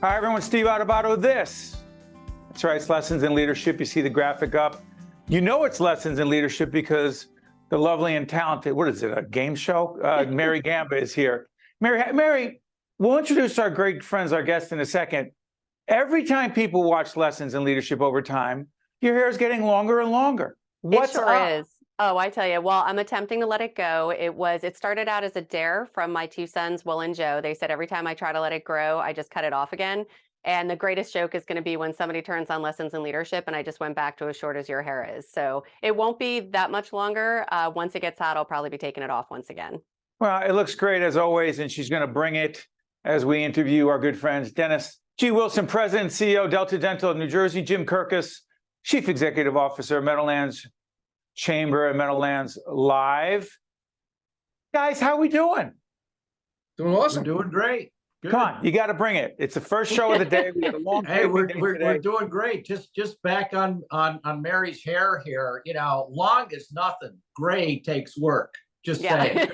Hi, everyone. Steve Adubato. That's right. It's Lessons in Leadership. You see the graphic up. You know it's Lessons in Leadership because the lovely and talented, what is it, a game show? Mary Gamba is here. Mary, we'll introduce our great friends, our guests in a second. Every time people watch Lessons in Leadership over time, your hair is getting longer and longer. What's It sure up? is. Oh, I tell you, well, I'm attempting to let it go. It started out as a dare from my two sons, Will and Joe. They said every time I try to let it grow, I just cut it off again. And the greatest joke is going to be when somebody turns on Lessons in Leadership and I just went back to as short as your hair is. So it won't be that much longer. Once it gets hot, I'll probably be taking it off once again. Well, it looks great as always, and she's going to bring it as we interview our good friends, Dennis G. Wilson, President and CEO, Delta Dental of New Jersey, Jim Kirkos, Chief Executive Officer, Meadowlands Chamber and Meadowlands Live. Guys, how we doing? Doing awesome. We're doing great. Good. Come on, you got to bring it. It's the first show of the day. We had a long Hey, we're today. doing great. Just back on Mary's hair here. You know, long is nothing. Gray takes work. Just saying.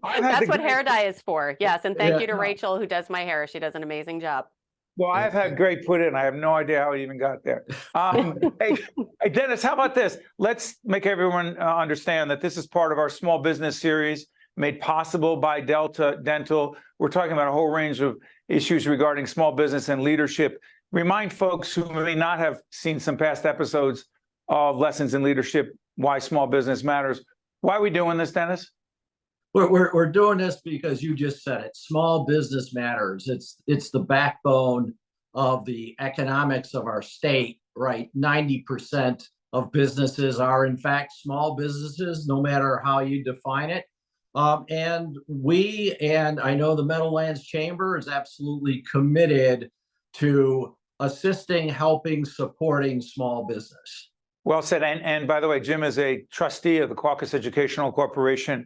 That's what hair dye is for. Yes, and thank you to no. Rachel who does my hair. She does an amazing job. Well, I've had great put in. I have no idea how it even got there. Hey, Dennis, how about this? Let's make everyone understand that this is part of our small business series made possible by Delta Dental. We're talking about a whole range of issues regarding small business and leadership. Remind folks who may not have seen some past episodes of Lessons in Leadership, why small business matters. Why are we doing this, Dennis? We're doing this because you just said it. Small business matters. It's the backbone of the economics of our state, right? 90% of businesses are in fact small businesses, no matter how you define it. And I know the Meadowlands Chamber is absolutely committed to assisting, helping, supporting small business. Well said. And by the way, Jim is a trustee of the Caucus Educational Corporation,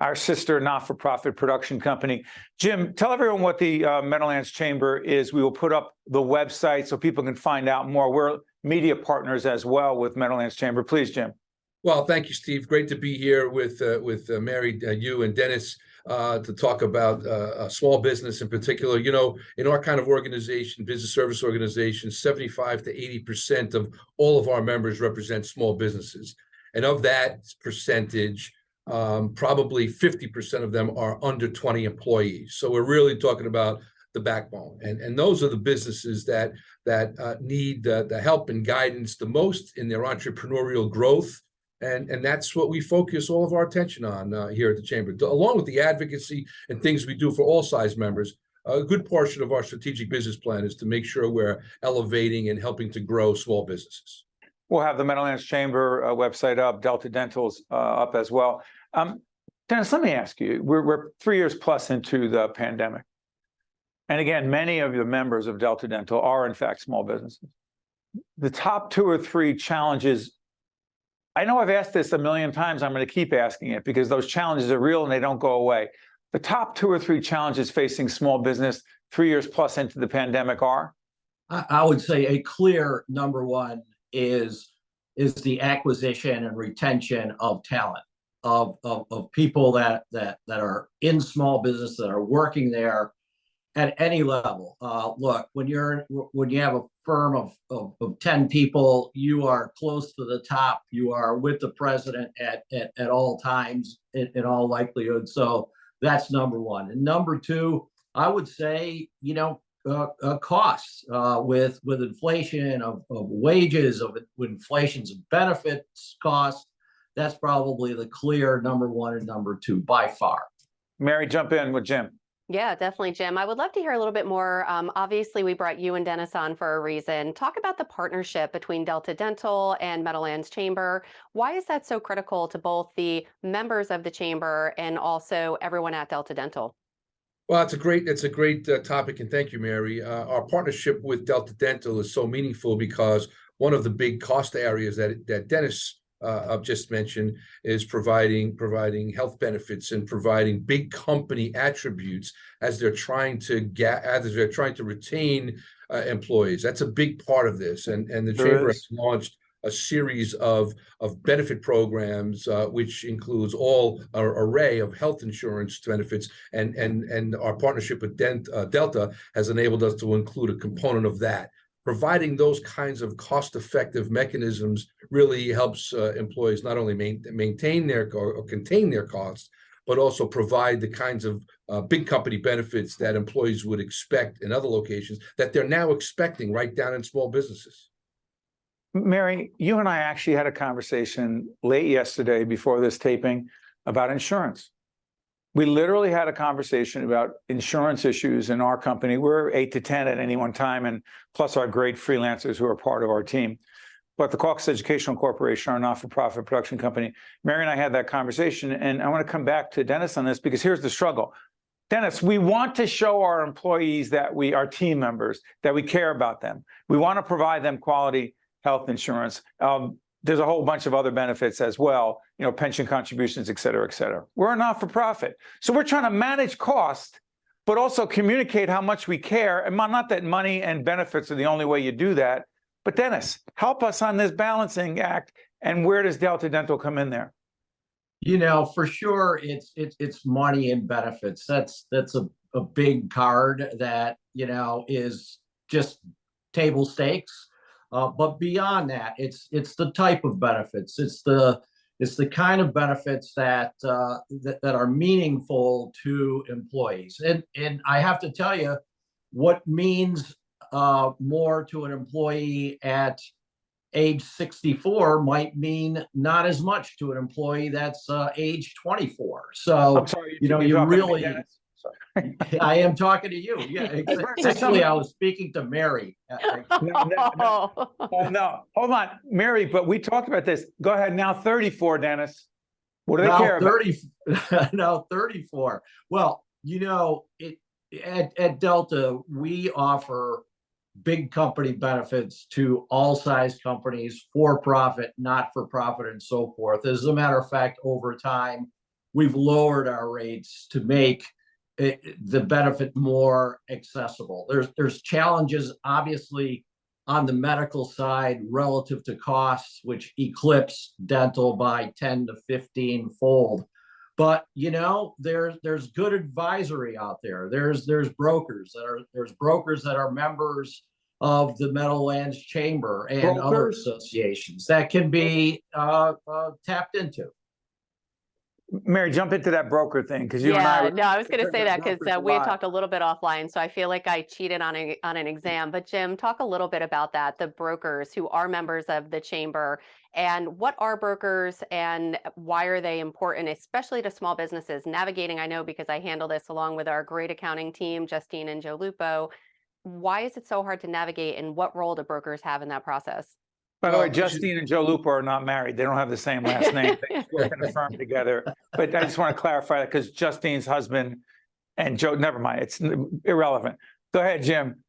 our sister not-for-profit production company. Jim, tell everyone what the Meadowlands Chamber is. We will put up the website so people can find out more. We're media partners as well with Meadowlands Chamber. Please, Jim. Well, thank you, Steve. Great to be here with Mary, you, and Dennis to talk about small business in particular. You know, in our kind of organization, business service organization, 75 to 80% of all of our members represent small businesses, and of that percentage, probably 50% of them are under 20 employees. So we're really talking about the backbone, and those are the businesses that need the help and guidance the most in their entrepreneurial growth. And that's what we focus all of our attention on here at the Chamber, along with the advocacy and things we do for all size members. A good portion of our strategic business plan is to make sure we're elevating and helping to grow small businesses. We'll have the Meadowlands Chamber website up, Delta Dental's up as well. Dennis, let me ask you, we're 3 years plus into the pandemic. And again, many of the members of Delta Dental are in fact small businesses. The top 2 or 3 challenges, I know I've asked this a million times, I'm going to keep asking it because those challenges are real and they don't go away. The top 2 or 3 challenges facing small business 3 years plus into the pandemic are? I would say a clear number one is the acquisition and retention of talent, of people that are in small business, that are working there at any level. Look, when you have a firm of 10 people, you are close to the top. You are with the president at all times, in all likelihood. So that's number one. And number two, I would say, you know, costs with inflation of wages, with inflation's of benefits costs. That's probably the clear number one and number two by far. Mary, jump in with Jim. Yeah, definitely, Jim. I would love to hear a little bit more. Obviously, we brought you and Dennis on for a reason. Talk about the partnership between Delta Dental and Meadowlands Chamber. Why is that so critical to both the members of the Chamber and also everyone at Delta Dental? Well, it's a great topic, and thank you, Mary. Our partnership with Delta Dental is so meaningful because one of the big cost areas that Dennis I've just mentioned is providing health benefits and providing big company attributes as they're trying to retain employees. That's a big part of this, and the Chamber has launched a series of benefit programs, which includes all our array of health insurance benefits, and our partnership with Delta has enabled us to include a component of that. Providing those kinds of cost-effective mechanisms really helps employees not only maintain their or contain their costs, but also provide the kinds of big company benefits that employees would expect in other locations that they're now expecting right down in small businesses. Mary, you and I actually had a conversation late yesterday before this taping about insurance. We literally had a conversation about insurance issues in our company. We're 8 to 10 at any one time, and plus our great freelancers who are part of our team. But the Kirkos Educational Corporation, our not-for-profit production company, Mary and I had that conversation, and I want to come back to Dennis on this because here's the struggle. Dennis, we want to show our employees that our team members, that we care about them. We want to provide them quality health insurance. There's a whole bunch of other benefits as well, pension contributions, et cetera, et cetera. We're a not-for-profit. So we're trying to manage cost, but also communicate how much we care. And not that money and benefits are the only way you do that. But Dennis, help us on this balancing act. And where does Delta Dental come in there? For sure, it's money and benefits. That's a big card that, is just table stakes. But beyond that, it's the type of benefits. It's the kind of benefits that are meaningful to employees. And I have to tell you, what means more to an employee at age 64 might mean not as much to an employee that's age 24. So I'm sorry, you really. I am talking to you. Yeah, actually, I was speaking to Mary. No, hold on, Mary. But we talked about this. Go ahead now. 34, Dennis. What do they care about? No, 34. Well, at Delta, we offer big company benefits to all size companies, for-profit, not-for-profit, and so forth. As a matter of fact, over time, we've lowered our rates to make the benefit more accessible. There's challenges, obviously, on the medical side relative to costs, which eclipse dental by 10 to 15 fold. But there's good advisory out there. There's brokers that are members of the Meadowlands Chamber and other associations that can be tapped into. Mary, jump into that broker thing because you and I. No, I was going to say that because we had talked a little bit offline, so I feel like I cheated on an exam. But Jim, talk a little bit about that, the brokers who are members of the chamber, and what are brokers and why are they important, especially to small businesses navigating? I know because I handle this along with our great accounting team, Justine and Joe Lupo. Why is it so hard to navigate, and what role do brokers have in that process? By the way, Justine and Joe Lupo are not married. They don't have the same last name. They work in a firm together. But I just want to clarify that because Justine's husband and Joe, never mind, it's irrelevant. Go ahead, Jim.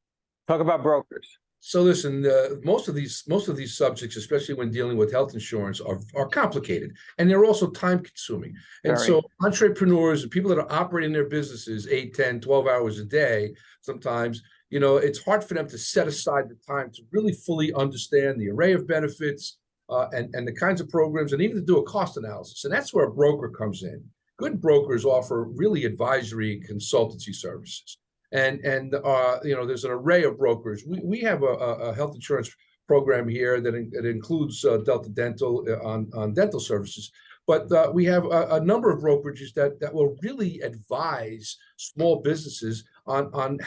Talk about brokers. So listen, most of these subjects, especially when dealing with health insurance, are complicated, and they're also time consuming. And so entrepreneurs and people that are operating their businesses 8, 10, 12 hours a day, sometimes, it's hard for them to set aside the time to really fully understand the array of benefits and the kinds of programs, and even to do a cost analysis. And that's where a broker comes in. Good brokers offer really advisory and consultancy services. And there's an array of brokers. We have a health insurance program here that includes Delta Dental on dental services. But we have a number of brokerages that will really advise small businesses on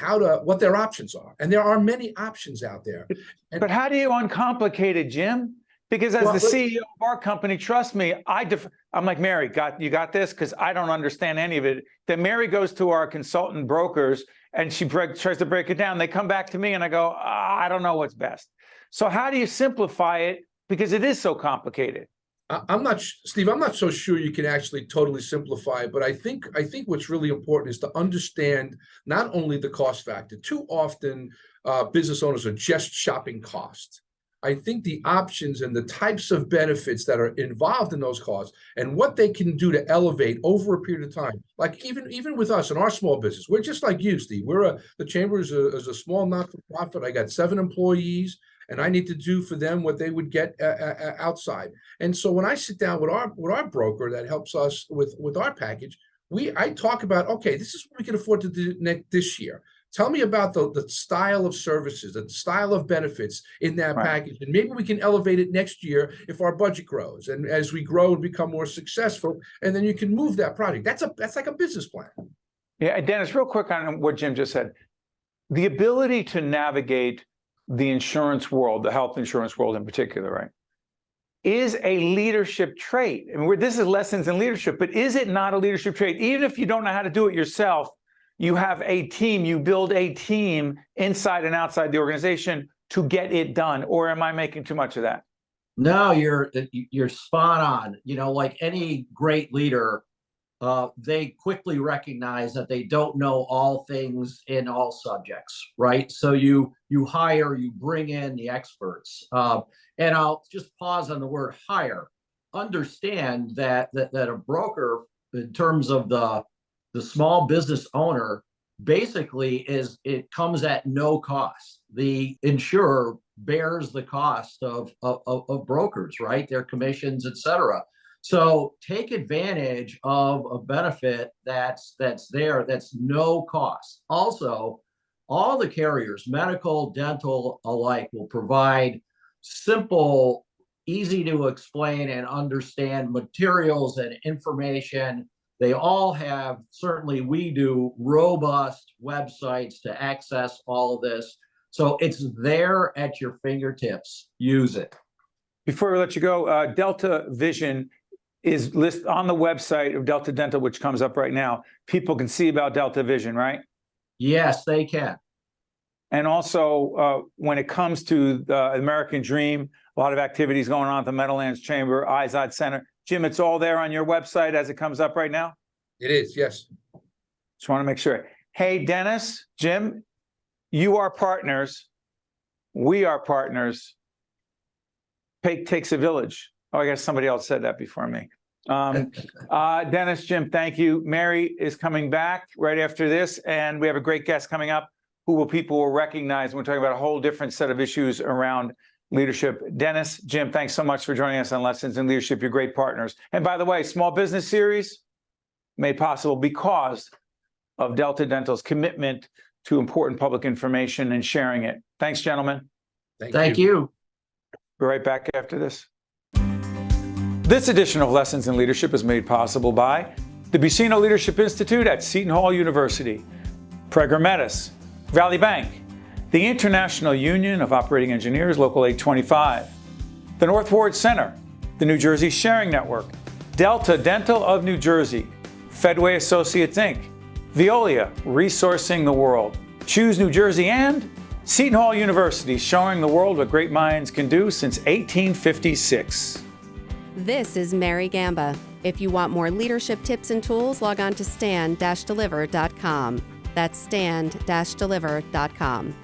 what their options are. And there are many options out there. But how do you uncomplicate it, Jim? Because as the CEO of our company, trust me, I'm like, Mary, you got this? Because I don't understand any of it. Then Mary goes to our consultant brokers and she tries to break it down. They come back to me and I go, I don't know what's best. So how do you simplify it? Because it is so complicated. Steve, I'm not so sure you can actually totally simplify it, but I think what's really important is to understand not only the cost factor. Too often, business owners are just shopping cost. I think the options and the types of benefits that are involved in those costs and what they can do to elevate over a period of time, like even with us in our small business, we're just like you, Steve. The chamber is a small not-for-profit. I got 7 employees. and I need to do for them what they would get outside. And so when I sit down with our broker that helps us with our package, I talk about, okay, this is what we can afford to do this year. Tell me about the style of services, the style of benefits in that package, and maybe we can elevate it next year if our budget grows and as we grow and become more successful, and then you can move that project. That's like a business plan. Yeah, Dennis, real quick on what Jim just said. The ability to navigate the insurance world, the health insurance world in particular, right, is a leadership trait. I mean, this is lessons in leadership, but is it not a leadership trait? Even if you don't know how to do it yourself, you have a team, you build a team inside and outside the organization to get it done. Or am I making too much of that? No, you're spot on. You know, like any great leader, they quickly recognize that they don't know all things in all subjects, right? So you bring in the experts. And I'll just pause on the word hire. Understand that a broker, in terms of the small business owner, basically it comes at no cost. The insurer bears the cost of brokers, right? Their commissions, et cetera. So take advantage of a benefit that's there, that's no cost. Also, all the carriers, medical, dental alike, will provide simple, easy to explain and understand materials and information. They all have, certainly we do, robust websites to access all of this. So it's there at your fingertips. Use it. Before we let you go, Delta Vision is listed on the website of Delta Dental, which comes up right now. People can see about Delta Vision, right? Yes, they can. And also, when it comes to the American Dream, a lot of activities going on at the Meadowlands Chamber, Izod Center. Jim, it's all there on your website as it comes up right now? It is, yes. Just want to make sure. Hey, Dennis, Jim, you are partners. We are partners. Takes a village. Oh, I guess somebody else said that before me. Dennis, Jim, thank you. Mary is coming back right after this, and we have a great guest coming up people will recognize. We're talking about a whole different set of issues around leadership. Dennis, Jim, thanks so much for joining us on Lessons in Leadership. You're great partners. And by the way, Small Business Series made possible because of Delta Dental's commitment to important public information and sharing it. Thanks, gentlemen. Thank you. Be right back after this. This edition of Lessons in Leadership is made possible by the Buccino Leadership Institute at Seton Hall University, Prager Metis, Valley Bank, the International Union of Operating Engineers, Local 825, the North Ward Center, the New Jersey Sharing Network, Delta Dental of New Jersey, Fedway Associates, Inc., Veolia, Resourcing the World, Choose New Jersey, and Seton Hall University, showing the world what great minds can do since 1856. This is Mary Gamba. If you want more leadership tips and tools, log on to stand-deliver.com. That's stand-deliver.com.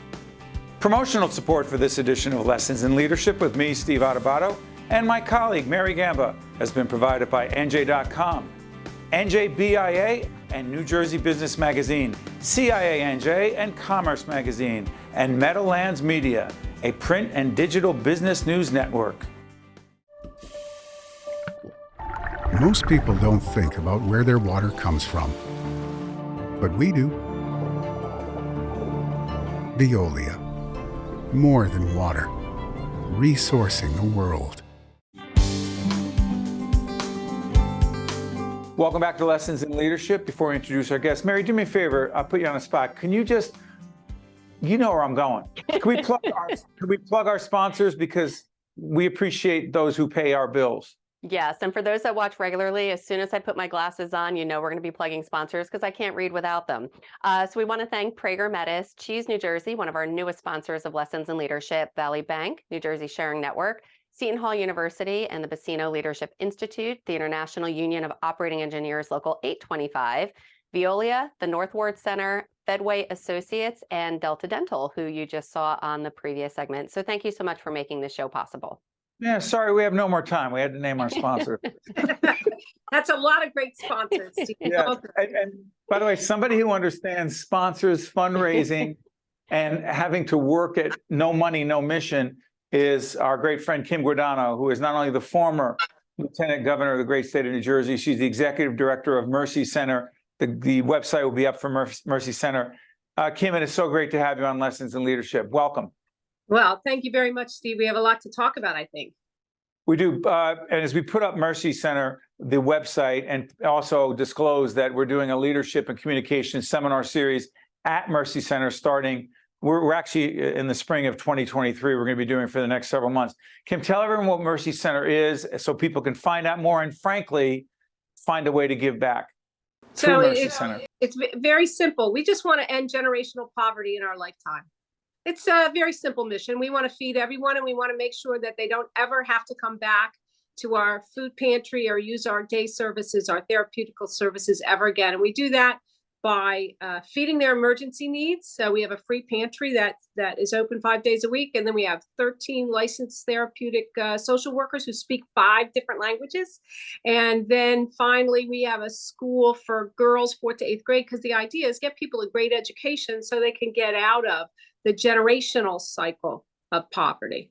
Promotional support for this edition of Lessons in Leadership with me, Steve Adubato, and my colleague, Mary Gamba, has been provided by NJ.com, NJBIA, and New Jersey Business Magazine, CIANJ, and Commerce Magazine, and Meadowlands Media, a print and digital business news network. Most people don't think about where their water comes from, but we do. Veolia, more than water, resourcing the world. Welcome back to Lessons in Leadership. Before we introduce our guest, Mary, do me a favor. I'll put you on the spot. Can you just, you know where I'm going. Can we plug our sponsors, because we appreciate those who pay our bills? Yes, and for those that watch regularly, as soon as I put my glasses on, you know we're going to be plugging sponsors because I can't read without them. So we want to thank Prager Metis, Cheese New Jersey, one of our newest sponsors of Lessons in Leadership, Valley Bank, New Jersey Sharing Network, Seton Hall University, and the Buccino Leadership Institute, the International Union of Operating Engineers, Local 825, Veolia, the North Ward Center, Fedway Associates, and Delta Dental, who you just saw on the previous segment. So thank you so much for making this show possible. Yeah, sorry, we have no more time. We had to name our sponsor. That's a lot of great sponsors. Yeah. And by the way, somebody who understands sponsors, fundraising, and having to work at no money, no mission is our great friend Kim Guadagno, who is not only the former Lieutenant Governor of the great state of New Jersey, she's the Executive Director of Mercy Center. The website will be up for Mercy Center. Kim, it is so great to have you on Lessons in Leadership. Welcome. Well, thank you very much, Steve. We have a lot to talk about, I think. We do. And as we put up Mercy Center, the website, and also disclose that we're doing a leadership and communication seminar series at Mercy Center starting. We're actually in the spring of 2023. We're going to be doing for the next several months. Kim, tell everyone what Mercy Center is so people can find out more and, frankly, find a way to give back. So Center. It's very simple. We just want to end generational poverty in our lifetime. It's a very simple mission. We want to feed everyone, and we want to make sure that they don't ever have to come back to our food pantry or use our day services, our therapeutical services ever again. And we do that by feeding their emergency needs. So we have a free pantry that is open 5 days a week. And then we have 13 licensed therapeutic social workers who speak 5 different languages. And then finally, we have a school for girls 4th to 8th grade, because the idea is get people a great education so they can get out of the generational cycle of poverty.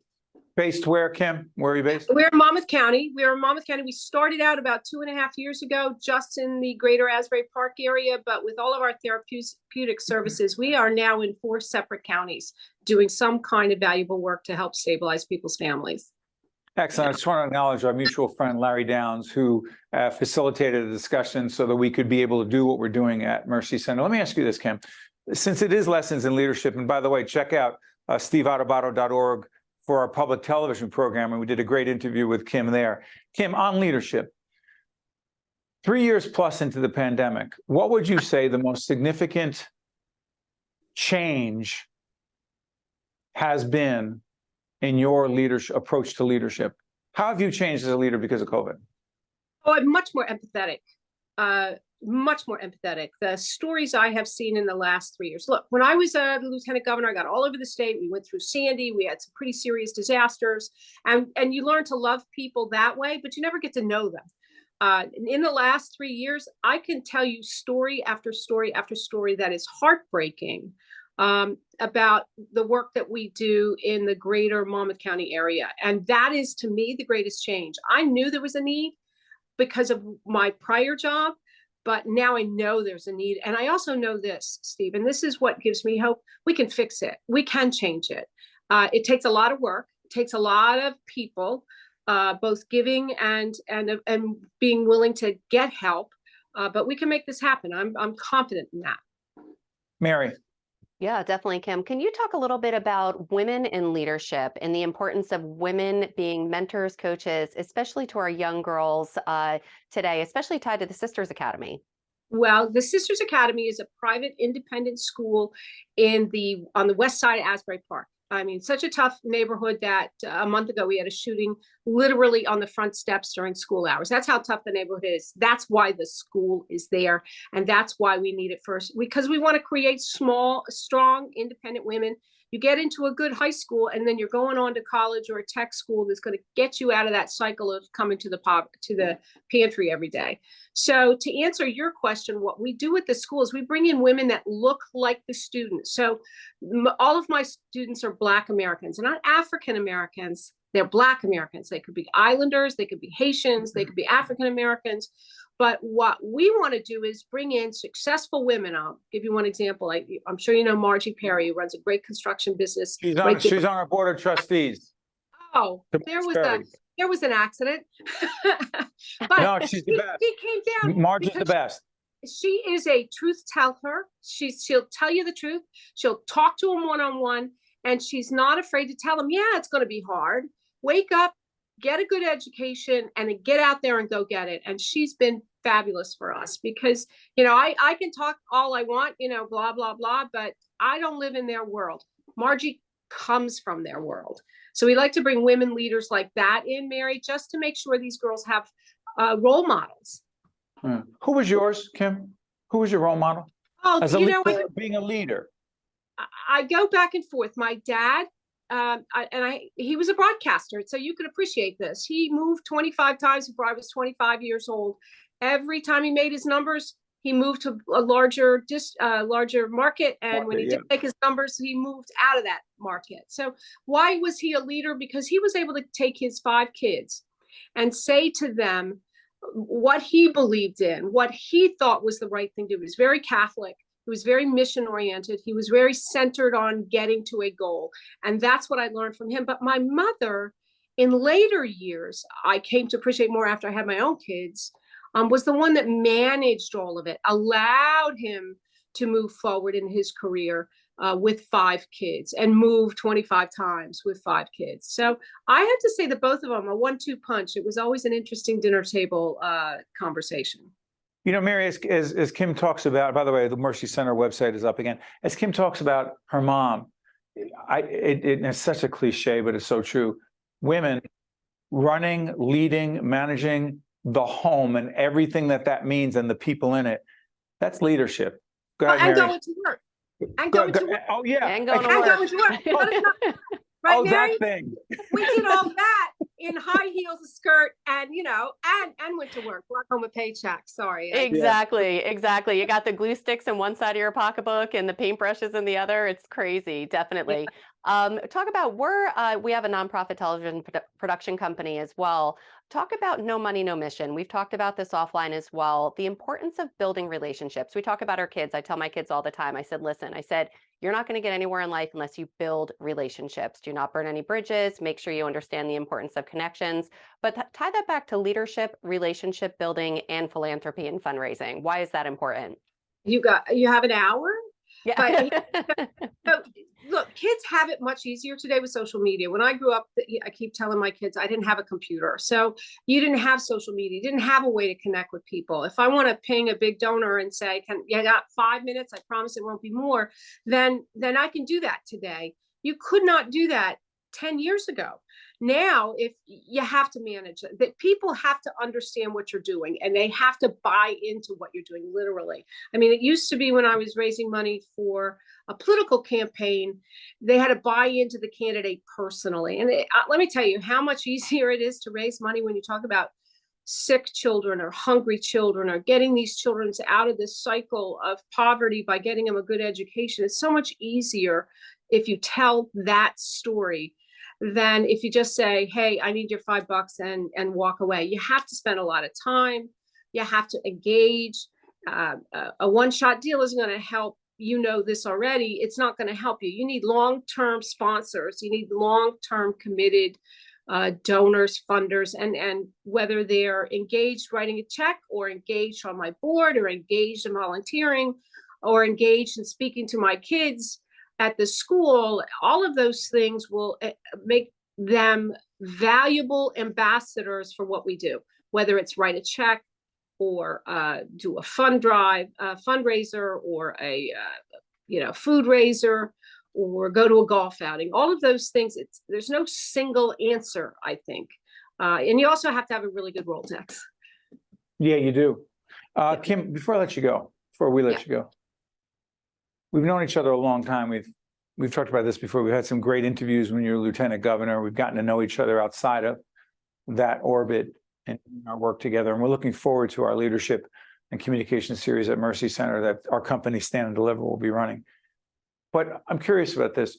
Based where, Kim? Where are you based? We're in Monmouth County. We started out about 2.5 years ago, just in the greater Asbury Park area, but with all of our therapeutic services, we are now in 4 separate counties doing some kind of valuable work to help stabilize people's families. Excellent. I just want to acknowledge our mutual friend, Larry Downs, who facilitated the discussion so that we could be able to do what we're doing at Mercy Center. Let me ask you this, Kim. Since it is Lessons in Leadership, and by the way, check out steveadubato.org for our public television program, and we did a great interview with Kim there. Kim, on leadership, 3 years plus into the pandemic, what would you say the most significant change has been in your leadership approach to leadership? How have you changed as a leader because of COVID? Oh, I'm much more empathetic. Much more empathetic. The stories I have seen in the last 3 years. Look, when I was a lieutenant governor, I got all over the state. We went through Sandy. We had some pretty serious disasters, and you learn to love people that way, but you never get to know them. In the last 3 years, I can tell you story after story after story that is heartbreaking about the work that we do in the greater Monmouth County area. And that is, to me, the greatest change. I knew there was a need because of my prior job, but now I know there's a need. And I also know this, Steve, and this is what gives me hope. We can fix it. We can change it. It takes a lot of work. It takes a lot of people, both giving and being willing to get help. But we can make this happen. I'm confident in that. Mary. Yeah, definitely, Kim. Can you talk a little bit about women in leadership and the importance of women being mentors, coaches, especially to our young girls today, especially tied to the Sisters Academy? Well, the Sisters Academy is a private independent school on the west side of Asbury Park. I mean, such a tough neighborhood that a month ago we had a shooting literally on the front steps during school hours. That's how tough the neighborhood is. That's why the school is there. And that's why we need it first, because we want to create small, strong, independent women. You get into a good high school, and then you're going on to college or a tech school that's going to get you out of that cycle of coming to the pantry every day. So to answer your question, what we do at the school is we bring in women that look like the students. So all of my students are Black Americans, and not African Americans. They're Black Americans. They could be Islanders, they could be Haitians, they could be African Americans. But what we want to do is bring in successful women. I'll give you one example. I'm sure you know Margie Perry, who runs a great construction business. She's on our board of trustees. Oh, there was an accident. But no, she's the best. She came down. Margie's the best. She is a truth teller. She'll tell you the truth. She'll talk to them one-on-one, and she's not afraid to tell them, yeah, it's going to be hard. Wake up, get a good education, and then get out there and go get it. And she's been fabulous for us because, I can talk all I want, blah, blah, blah, but I don't live in their world. Margie comes from their world. So we like to bring women leaders like that in, Mary, just to make sure these girls have role models. Who was yours, Kim? Who was your role model? Oh, as a leader, being a leader. I go back and forth. My dad, he was a broadcaster, so you could appreciate this. He moved 25 times before I was 25 years old. Every time he made his numbers, he moved to a larger market. And when he Market, did make his numbers, he moved out of that market. So why was he a leader? Because he was able to take his 5 kids and say to them what he believed in, what he thought was the right thing to do. He was very Catholic. He was very mission oriented. He was very centered on getting to a goal. And that's what I learned from him. But my mother, in later years, I came to appreciate more after I had my own kids, was the one that managed all of it, allowed him to move forward in his career with 5 kids and move 25 times with 5 kids. So I have to say that both of them, a 1-2 punch. It was always an interesting dinner table conversation. You know, Mary, as Kim talks about, by the way, the Mercy Center website is up again. As Kim talks about her mom, it's such a cliche, but it's so true. Women running, leading, managing the home and everything that means and the people in it, that's leadership. Go ahead, And Mary. going to work. And going to work. Oh, yeah. And going to And work. going to work. But it's not- right, Oh, Mary? that thing. We did all that in high heels, a skirt, and went to work, brought home a paycheck. Sorry. Exactly. You got the glue sticks in one side of your pocketbook and the paintbrushes in the other. It's crazy, definitely. Talk about we have a nonprofit television production company as well. Talk about no money, no mission. We've talked about this offline as well. The importance of building relationships. We talk about our kids. I tell my kids all the time. I said, listen, you're not going to get anywhere in life unless you build relationships. Do not burn any bridges. Make sure you understand the importance of connections. But tie that back to leadership, relationship building, and philanthropy and fundraising. Why is that important? You have an hour? Yeah. So look, kids have it much easier today with social media. When I grew up, I keep telling my kids I didn't have a computer. So you didn't have social media, you didn't have a way to connect with people. If I want to ping a big donor and say, you got 5 minutes, I promise it won't be more, then I can do that today. You could not do that 10 years ago. Now, if you have to manage it, that people have to understand what you're doing and they have to buy into what you're doing, literally. I mean, it used to be when I was raising money for a political campaign, they had to buy into the candidate personally. And let me tell you how much easier it is to raise money when you talk about sick children or hungry children or getting these children out of this cycle of poverty by getting them a good education. It's so much easier if you tell that story than if you just say, hey, I need your $5 and walk away. You have to spend a lot of time. You have to engage. A one-shot deal isn't going to help. You know this already. It's not going to help you. You need long-term sponsors. You need long-term committed donors, funders, and whether they're engaged writing a check or engaged on my board or engaged in volunteering or engaged in speaking to my kids at the school, all of those things will make them valuable ambassadors for what we do, whether it's write a check or do a fundraiser or a food raiser or go to a golf outing. All of those things, there's no single answer, I think. And you also have to have a really good Rolodex. Yeah, you do. Kim, before we let you go, we've known each other a long time. We've talked about this before. We've had some great interviews when you were lieutenant governor. We've gotten to know each other outside of that orbit and our work together. And we're looking forward to our leadership and communication series at Mercy Center that our company Stand and Deliver will be running. But I'm curious about this.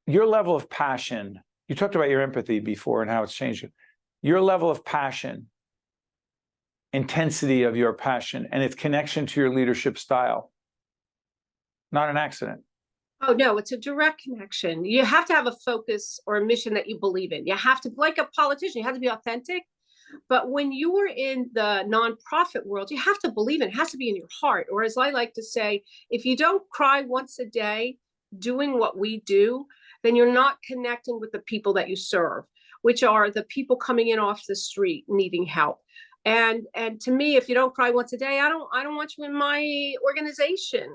Your level of passion, you talked about your empathy before and how it's changed. Your level of passion, intensity of your passion, and its connection to your leadership style, not an accident. Oh, no, it's a direct connection. You have to have a focus or a mission that you believe in. You have to, like a politician, you have to be authentic. But when you are in the nonprofit world, you have to believe it. It has to be in your heart. Or as I like to say, if you don't cry once a day doing what we do, then you're not connecting with the people that you serve, which are the people coming in off the street needing help. And to me, if you don't cry once a day, I don't want you in my organization.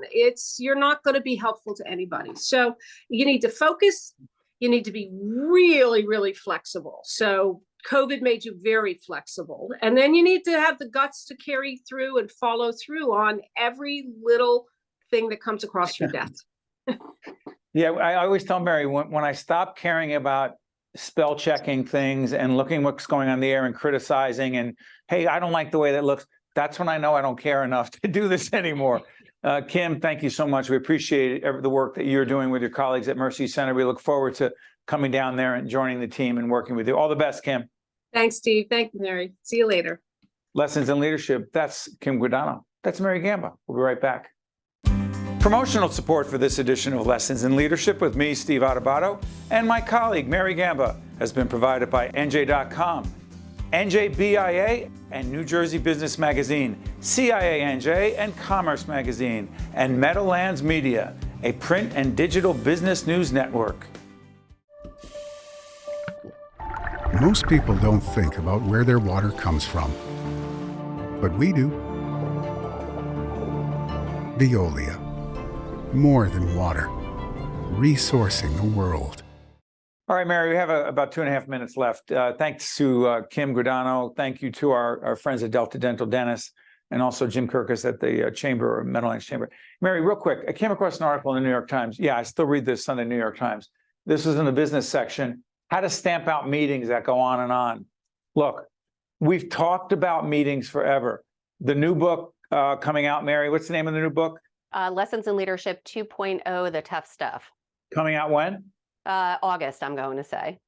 You're not going to be helpful to anybody. So you need to focus. You need to be really, really flexible. So COVID made you very flexible. And then you need to have the guts to carry through and follow through on every little thing that comes across your desk. Yeah, I always tell Mary, when I stop caring about spell checking things and looking what's going on in the air and criticizing and, hey, I don't like the way that looks, That's when I know I don't care enough to do this anymore. Kim, thank you so much. We appreciate the work that you're doing with your colleagues at Mercy Center. We look forward to coming down there and joining the team and working with you. All the best, Kim. Thanks, Steve. Thank you, Mary. See you later. Lessons in Leadership. That's Kim Guadagno. That's Mary Gamba. We'll be right back. Promotional support for this edition of Lessons in Leadership with me, Steve Adubato, and my colleague, Mary Gamba, has been provided by NJ.com, NJBIA, and New Jersey Business Magazine, CIANJ, and Commerce Magazine, and Meadowlands Media, a print and digital business news network. Most people don't think about where their water comes from, but we do. Veolia. More than water. Resourcing the world. All right, Mary, we have about 2.5 minutes left. Thanks to Kim Guadagno. Thank you to our friends at Delta Dental Dentists, and also Jim Kirkos at the Chamber, Meadowlands Chamber. Mary, real quick, I came across an article in the New York Times. Yeah, I still read this Sunday New York Times. This was in the business section. How to stamp out meetings that go on and on. Look, we've talked about meetings forever. The new book coming out, Mary, what's the name of the new book? Lessons in Leadership 2.0, the tough stuff. Coming out when? August, I'm going to say.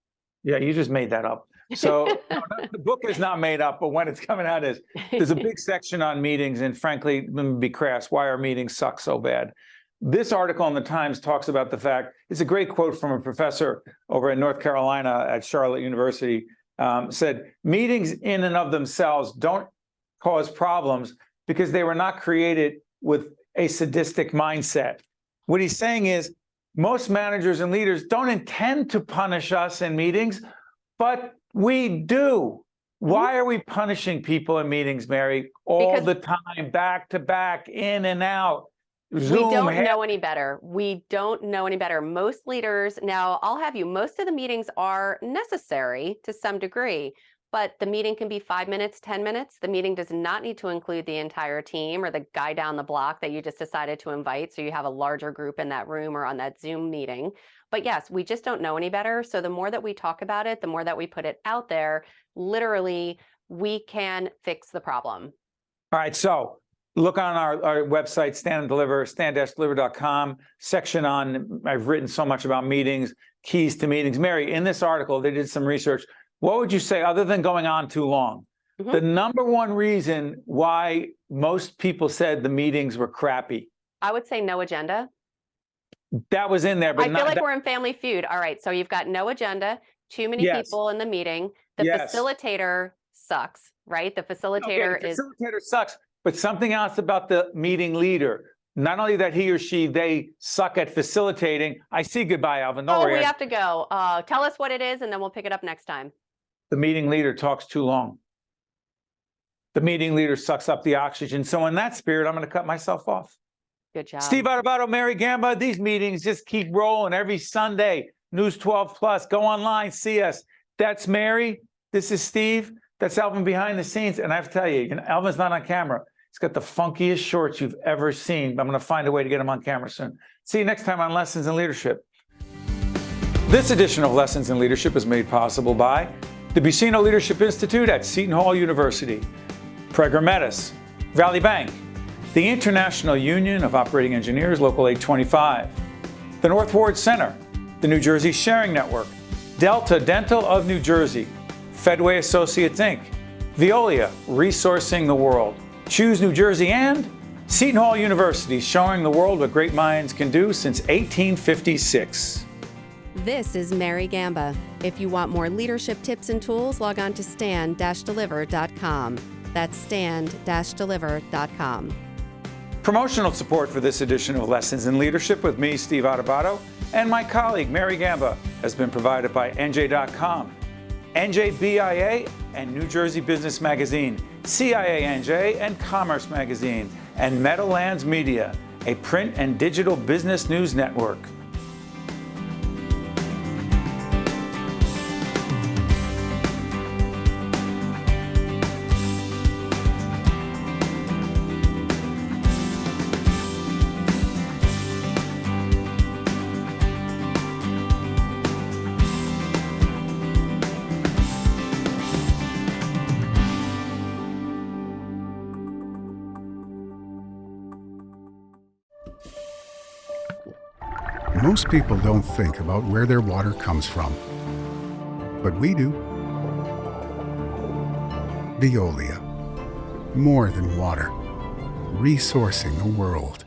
Yeah, you just made that up. So no, the book is not made up, but when it's coming out is. There's a big section on meetings, and frankly, let me be crass, why our meetings suck so bad. This article in the Times talks about the fact, it's a great quote from a professor over in North Carolina at Charlotte University, said, meetings in and of themselves don't cause problems because they were not created with a sadistic mindset. What he's saying is most managers and leaders don't intend to punish us in meetings, but we do. Why are we punishing people in meetings, Mary, all the time, back to back, in and out? Zoom, we don't know any better. We don't know any better. Most leaders, now I'll have you, most of the meetings are necessary to some degree, but the meeting can be 5 minutes, 10 minutes. The meeting does not need to include the entire team or the guy down the block that you just decided to invite. So you have a larger group in that room or on that Zoom meeting. But yes, we just don't know any better. So the more that we talk about it, the more that we put it out there, literally, we can fix the problem. All right, so look on our website, Stand and Deliver, stand-deliver.com, section on, I've written so much about meetings, keys to meetings. Mary, in this article, they did some research. What would you say, other than going on too long, the number one reason why most people said the meetings were crappy? I would say no agenda. That was in there, but I feel like we're in Family Feud. All right, so you've got no agenda, too many people in the meeting. The facilitator sucks, right? The facilitator facilitator sucks, but something else about the meeting leader. Not only that he or she, they suck at facilitating. I see, goodbye, Alvin. Don't worry. We have to go. Tell us what it is, and then we'll pick it up next time. The meeting leader talks too long. The meeting leader sucks up the oxygen. So in that spirit, I'm going to cut myself off. Good job. Steve Adubato, Mary Gamba, these meetings just keep rolling every Sunday. News 12 Plus. Go online, see us. That's Mary. This is Steve. That's Alvin behind the scenes. And I have to tell you, Alvin's not on camera. He's got the funkiest shorts you've ever seen. I'm going to find a way to get him on camera soon. See you next time on Lessons in Leadership. This edition of Lessons in Leadership is made possible by the Buccino Leadership Institute at Seton Hall University, Prager Metis, Valley Bank, the International Union of Operating Engineers, Local 825, the North Ward Center, the New Jersey Sharing Network, Delta Dental of New Jersey, Fedway Associates Inc., Veolia, Resourcing the World, Choose New Jersey, and Seton Hall University, showing the world what great minds can do since 1856. This is Mary Gamba. If you want more leadership tips and tools, log on to stand-deliver.com. That's stand-deliver.com. Promotional support for this edition of Lessons in Leadership with me, Steve Adubato, and my colleague, Mary Gamba, has been provided by NJ.com, NJBIA, and New Jersey Business Magazine, CIANJ, and Commerce Magazine, and Meadowlands Media, a print and digital business news network. Most people don't think about where their water comes from, but we do. Veolia. More than water. Resourcing the world.